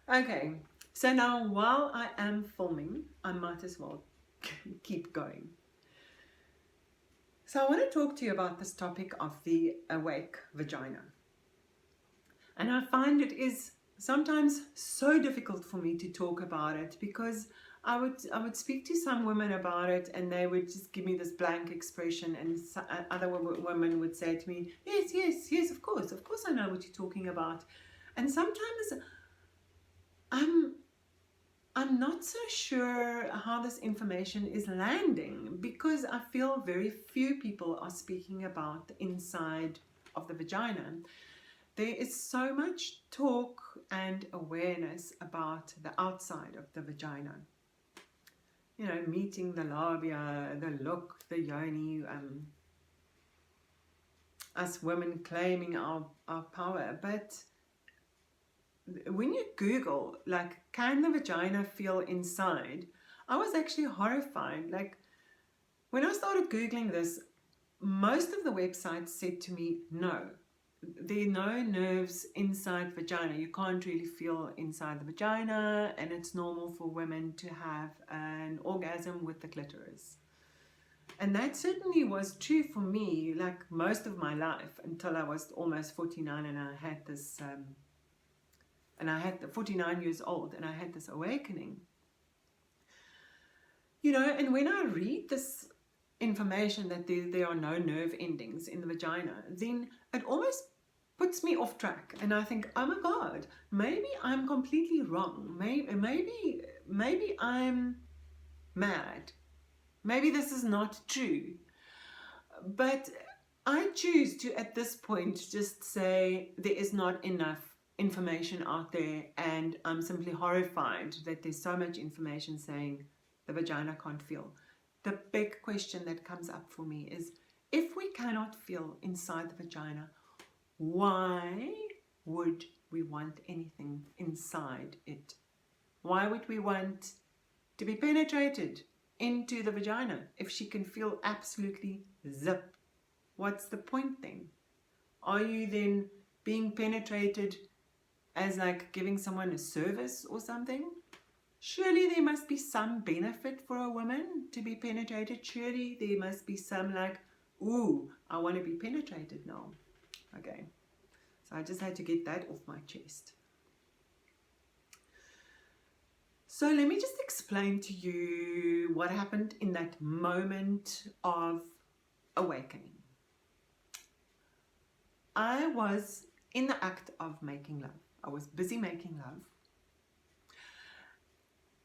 Okay, so now while I am filming, I might as well keep going. So I want to talk to you about this topic of the awake vagina. And I find it is sometimes so difficult for me to talk about it because I would speak to some women about it and they would just give me this blank expression, and other women would say to me, yes, yes, yes, of course I know what you're talking about. And sometimes I'm not so sure how this information is landing because I feel very few people are speaking about the inside of the vagina. There is so much talk and awareness about the outside of the vagina. You know, meeting the labia, the look, the yoni, us women claiming our power. But when you Google, like, can the vagina feel inside? I was actually horrified. Like, when I started Googling this, most of the websites said to me, no, there are no nerves inside vagina. You can't really feel inside the vagina, and it's normal for women to have an orgasm with the clitoris. And that certainly was true for me, like most of my life, until I was almost 49 and I had this, and I had 49 years old and I had this awakening. You know, and when I read this information that there are no nerve endings in the vagina, then it almost puts me off track, and I think, oh my God, maybe I'm completely wrong. Maybe I'm mad. Maybe this is not true. But I choose to, at this point, just say there is not enough information out there, and I'm simply horrified that there's so much information saying the vagina can't feel. The big question that comes up for me is, if we cannot feel inside the vagina, why would we want anything inside it? Why would we want to be penetrated into the vagina if she can feel absolutely zip? What's the point then? Are you then being penetrated as like giving someone a service or something? Surely there must be some benefit for a woman to be penetrated. Surely there must be some like, ooh, I want to be penetrated now. Okay, so I just had to get that off my chest. So let me just explain to you what happened in that moment of awakening. I was in the act of making love. I was busy making love.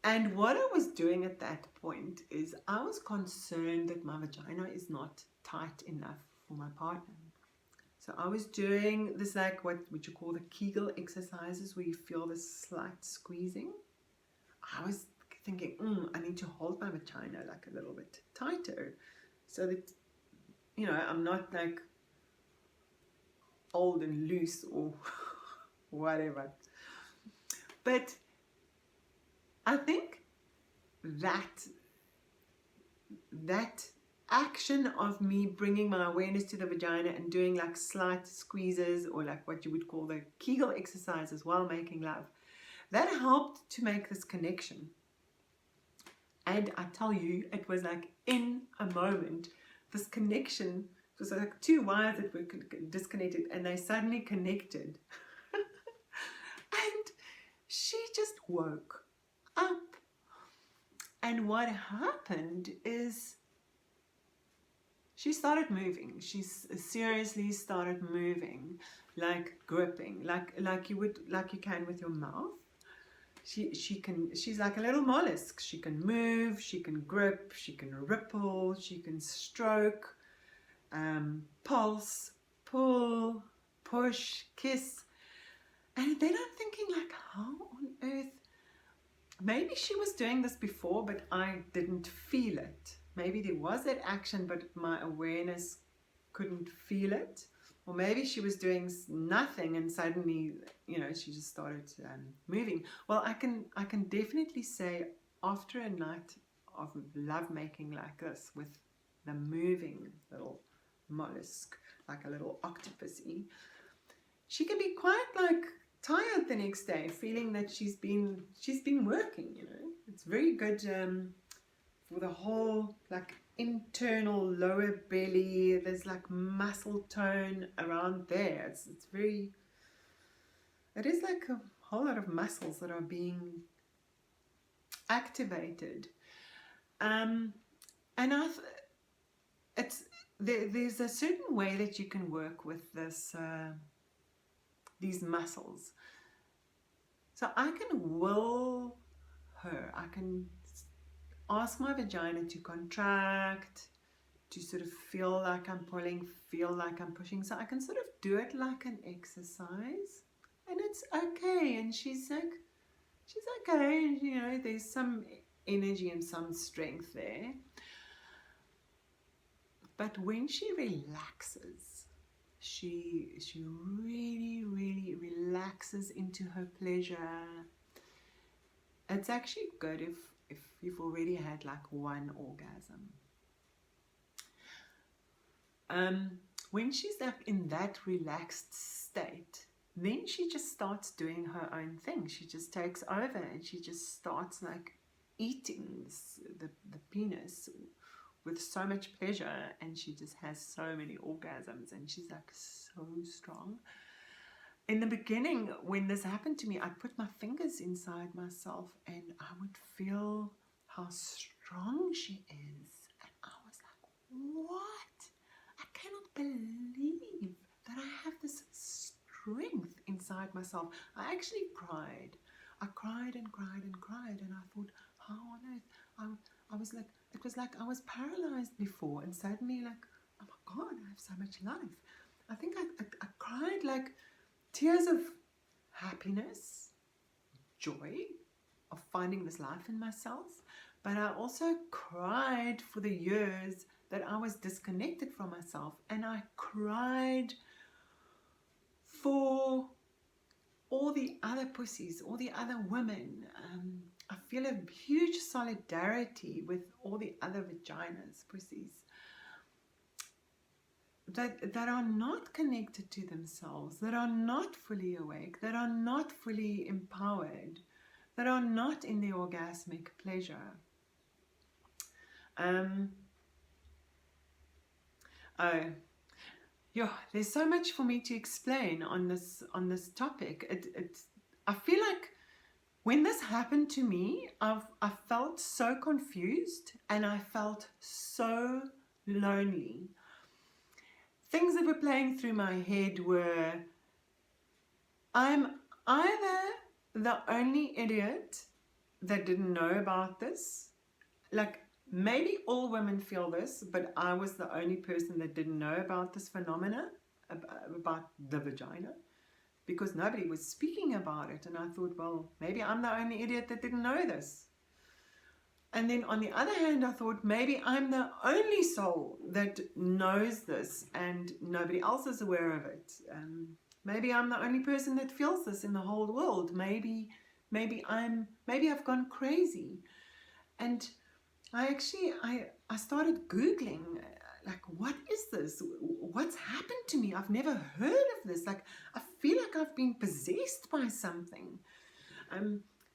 And what I was doing at that point is I was concerned that my vagina is not tight enough for my partner. So I was doing this, like what you call the Kegel exercises, where you feel this slight squeezing. I was thinking, I need to hold my vagina like a little bit tighter so that, you know, I'm not like old and loose or whatever. But I think that action of me bringing my awareness to the vagina and doing like slight squeezes, or like what you would call the Kegel exercises while making love, that helped to make this connection. And I tell you, it was like in a moment, this connection, it was like two wires that were disconnected and they suddenly connected. And she just woke up. And what happened is she started moving. She seriously started moving, like gripping, like you can with your mouth. She's like a little mollusk. She can move, she can grip, she can ripple, she can stroke, pulse, pull, push, kiss. And then I'm thinking, like, how on earth? Maybe she was doing this before, but I didn't feel it. Maybe there was that action, but my awareness couldn't feel it. Or maybe she was doing nothing and suddenly, you know, she just started moving. Well, I can definitely say, after a night of lovemaking like this, with the moving little mollusk, like a little octopus-y, she can be quite like tired the next day, feeling that she's been working, you know. It's very good for the whole like internal lower belly. There's like muscle tone around there. It's very, it is like a whole lot of muscles that are being activated. And there's a certain way that you can work with this these muscles. So I can will her. I can ask my vagina to contract, to sort of feel like I'm pulling, feel like I'm pushing. So I can sort of do it like an exercise, and it's okay. And she's okay. You know, there's some energy and some strength there. But when she relaxes, she really, really relaxes into her pleasure. It's actually good if you've already had like one orgasm. When she's like in that relaxed state, then she just starts doing her own thing. She just takes over and she just starts like eating the penis with so much pleasure, and she just has so many orgasms, and she's like so strong. In the beginning, when this happened to me, I'd put my fingers inside myself and I would feel how strong she is, and I was like, what? I cannot believe that I have this strength inside myself. I actually cried. I cried and cried and cried, and I thought, how on earth? I was like, it was like I was paralyzed before, and suddenly like, oh my God, I have so much life. I think I cried like tears of happiness, joy of finding this life in myself, but I also cried for the years that I was disconnected from myself, and I cried for all the other pussies, all the other women. I feel a huge solidarity with all the other vaginas, pussies, that are not connected to themselves, that are not fully awake, that are not fully empowered, that are not in the orgasmic pleasure. There's so much for me to explain on this topic. I feel like when this happened to me, I felt so confused and I felt so lonely. Things that were playing through my head were, I'm either the only idiot that didn't know about this. Like, maybe all women feel this, but I was the only person that didn't know about this phenomena, about the vagina, because nobody was speaking about it. And I thought, well, maybe I'm the only idiot that didn't know this. And then on the other hand, I thought, maybe I'm the only soul that knows this and nobody else is aware of it. Maybe I'm the only person that feels this in the whole world. Maybe I've gone crazy. And I started Googling, like, what is this? What's happened to me? I've never heard of this. Like, I feel like I've been possessed by something.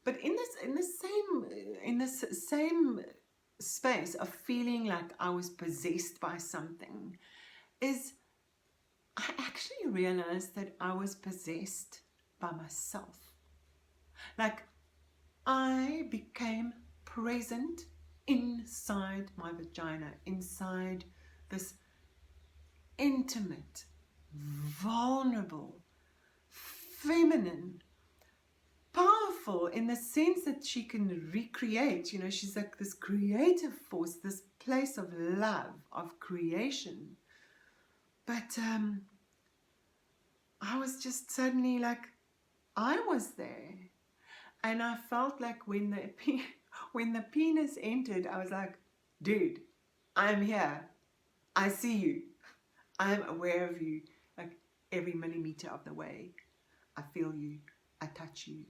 But in this same space of feeling like I was possessed by something, I actually realized that I was possessed by myself. Like, I became present inside my vagina, inside this intimate, vulnerable, feminine, powerful in the sense that she can recreate. You know, she's like this creative force, this place of love, of creation. But I was just suddenly like, I was there. And I felt like when the penis entered, I was like, dude, I'm here. I see you. I'm aware of you, like every millimeter of the way. I feel you. I touch you.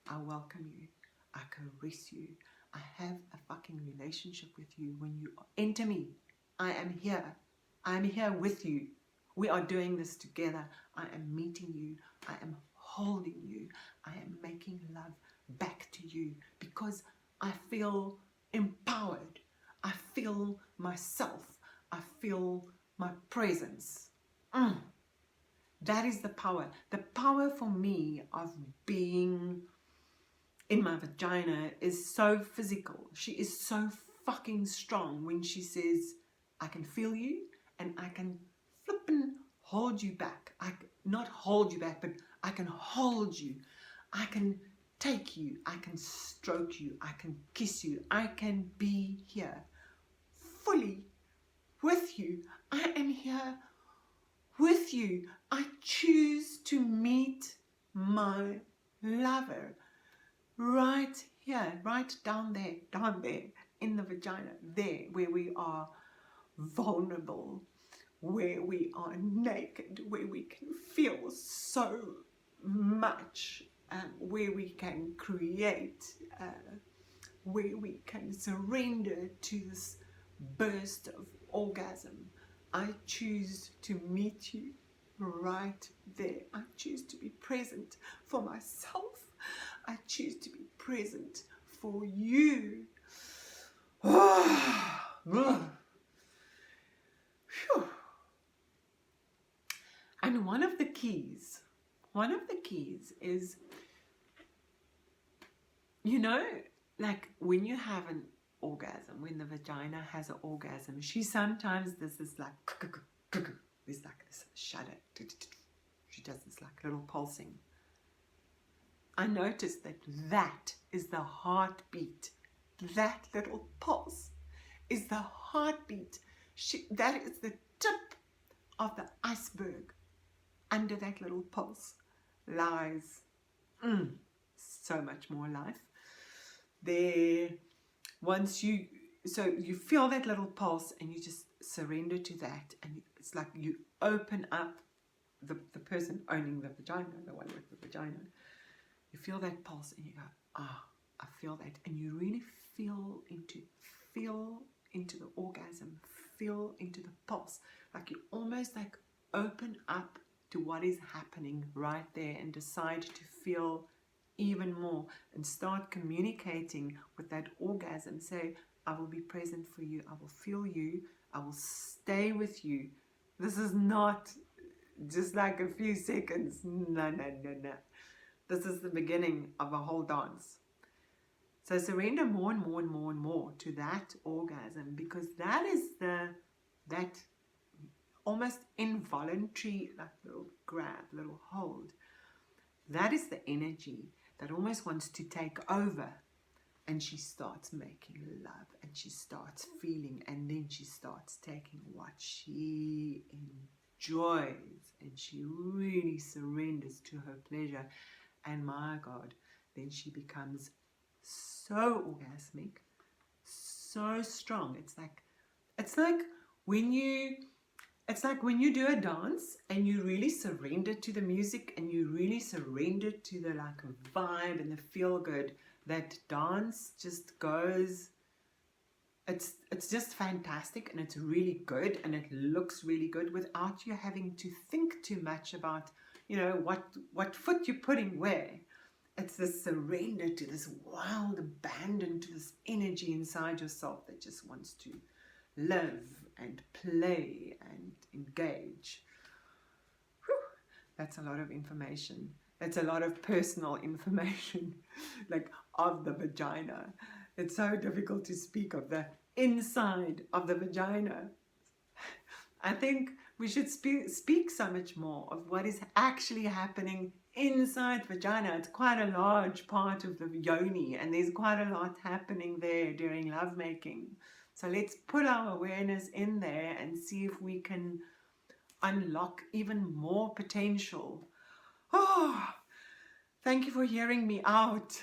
I welcome you. I caress you. I have a fucking relationship with you. When you enter me, I am here. I'm here with you. We are doing this together. I am meeting you. I am holding you. I am making love back to you because I feel empowered. I feel myself. I feel my presence. That is the power. The power for me of being in my vagina is so physical. She is so fucking strong when she says, I can feel you and I can flippin' hold you back. Not hold you back, but I can hold you. I can take you. I can stroke you. I can kiss you. I can be here fully with you. I am here with you. I choose to meet my lover right here, right down there in the vagina, there where we are vulnerable, where we are naked, where we can feel so much, where we can create, where we can surrender to this burst of orgasm. I choose to meet you right there. I choose to be present for myself. I choose to be present for you. And one of the keys is, you know, like when you have an orgasm, when the vagina has an orgasm, she sometimes, there's like this shudder. She does this like little pulsing. I noticed that is the heartbeat. That little pulse is the heartbeat. That is the tip of the iceberg. Under that little pulse lies so much more life. There, so you feel that little pulse and you just surrender to that, and it's like you open up the person owning the vagina, the one with the vagina. You feel that pulse and you go, I feel that, and you really feel into the orgasm, feel into the pulse, like you almost like open up to what is happening right there and decide to feel even more and start communicating with that orgasm. Say, I will be present for you, I will feel you, I will stay with you. This is not just like a few seconds. No. This is the beginning of a whole dance. So surrender more and more and more and more to that orgasm, because that is that almost involuntary, like little grab, little hold. That is the energy that almost wants to take over. And she starts making love and she starts feeling, and then she starts taking what she enjoys and she really surrenders to her pleasure. And my God, then she becomes so orgasmic, so strong. It's like when you do a dance and you really surrender to the music and you really surrender to the like vibe and the feel good. That dance just goes. It's just fantastic, and it's really good, and it looks really good without you having to think too much about, you know, what foot you're putting where. It's this surrender to this wild abandon to this energy inside yourself that just wants to live and play and engage. Whew. That's a lot of information. That's a lot of personal information, like of the vagina. It's so difficult to speak of the inside of the vagina. I think we should speak so much more of what is actually happening inside vagina. It's quite a large part of the yoni, and there's quite a lot happening there during lovemaking. So let's put our awareness in there and see if we can unlock even more potential. Oh, thank you for hearing me out.